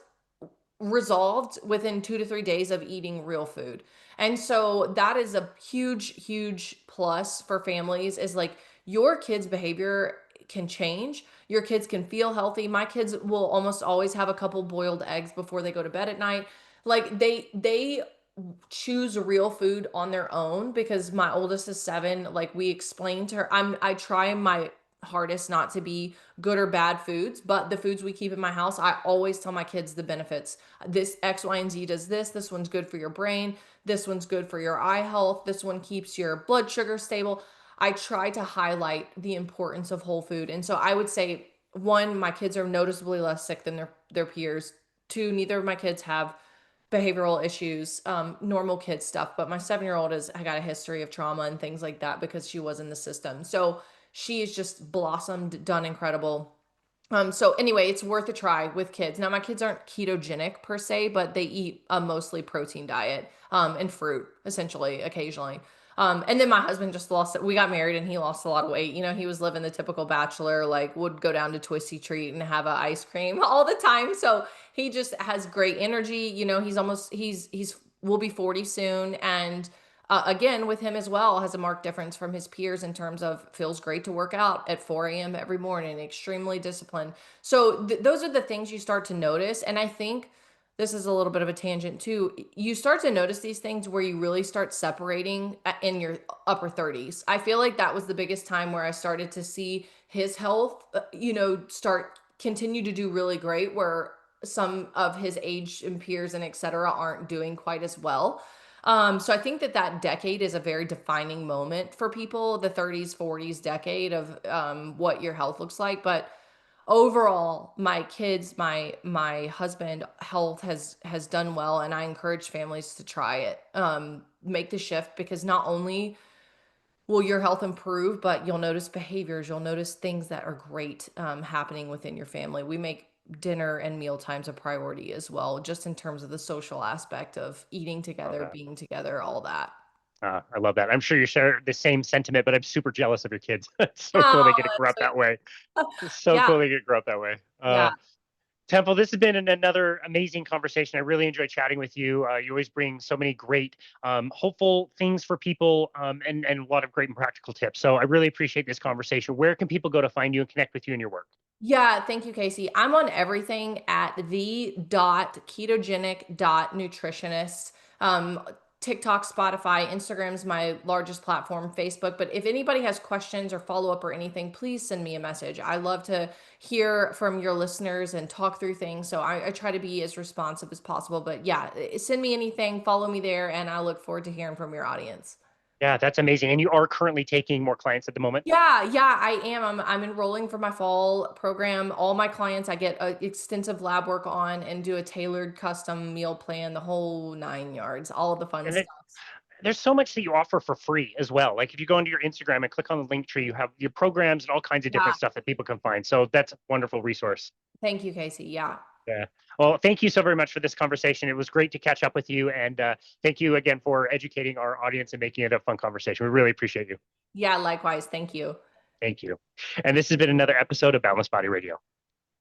resolved within 2 to 3 days of eating real food. And so that is a huge, huge plus for families is like your kids' behavior can change. Your kids can feel healthy. My kids will almost always have a couple boiled eggs before they go to bed at night. Like they choose real food on their own because my oldest is 7. Like we explained to her, I try my hardest not to be good or bad foods, but the foods we keep in my house, I always tell my kids the benefits. This X, Y, and Z does this. This one's good for your brain. This one's good for your eye health. This one keeps your blood sugar stable. I try to highlight the importance of whole food. And so I would say one, my kids are noticeably less sick than their peers. Two, neither of my kids have behavioral issues, normal kid stuff. But my 7-year-old has got a history of trauma and things like that because she was in the system. So she's just blossomed, done incredible. So anyway, it's worth a try with kids. Now, my kids aren't ketogenic per se, but they eat a mostly protein diet, and fruit essentially occasionally. And then my husband just lost it. We got married and he lost a lot of weight. He was living the typical bachelor, like would go down to Twisty Treat and have a ice cream all the time. So he just has great energy. He's will be 40 soon. And again, with him as well, has a marked difference from his peers in terms of feels great to work out at 4 a.m. every morning, extremely disciplined. So those are the things you start to notice. And I think this is a little bit of a tangent too. You start to notice these things where you really start separating in your upper 30s. I feel like that was the biggest time where I started to see his health, start continue to do really great, where some of his age and peers and et cetera aren't doing quite as well. So I think that decade is a very defining moment for people, the 30s, 40s decade of what your health looks like. But overall, my kids, my husband health has done well, and I encourage families to try it. Make the shift, because not only will your health improve, but you'll notice behaviors, you'll notice things that are great happening within your family. We make dinner and meal times a priority as well, just in terms of the social aspect of eating Love together, that. being together, all that. I love that. I'm sure you share the same sentiment, but I'm super jealous of your kids. It's so cool Oh, they get to grow that's up that way. so, It's so yeah, cool they get to grow up that way. yeah. Temple, this has been another amazing conversation. I really enjoyed chatting with you. You always bring so many great, hopeful things for people, and a lot of great and practical tips. So I really appreciate this conversation. Where can people go to find you and connect with you and your work? Yeah, thank you, Casey. I'm on everything at the dot ketogenic dot nutritionist. Um, TikTok, Spotify, Instagram's my largest platform, Facebook. But if anybody has questions or follow up or anything, please send me a message. I love to hear from your listeners and talk through things. So I try to be as responsive as possible. But yeah, send me anything, follow me there, and I look forward to hearing from your audience. Yeah, that's amazing. And you are currently taking more clients at the moment? Yeah, I am. I'm enrolling for my fall program. All my clients, I get extensive lab work on and do a tailored custom meal plan, the whole nine yards, all of the fun And stuff. there's so much that you offer for free as well. Like if you go into your Instagram and click on the link tree, you have your programs and all kinds of Yeah. different stuff that people can find. So that's a wonderful resource. Thank you, Casey. Yeah. Yeah. Well, thank you so very much for this conversation. It was great to catch up with you. And thank you again for educating our audience and making it a fun conversation. We really appreciate you. Yeah, likewise. Thank you. Thank you. And this has been another episode of Boundless Body Radio.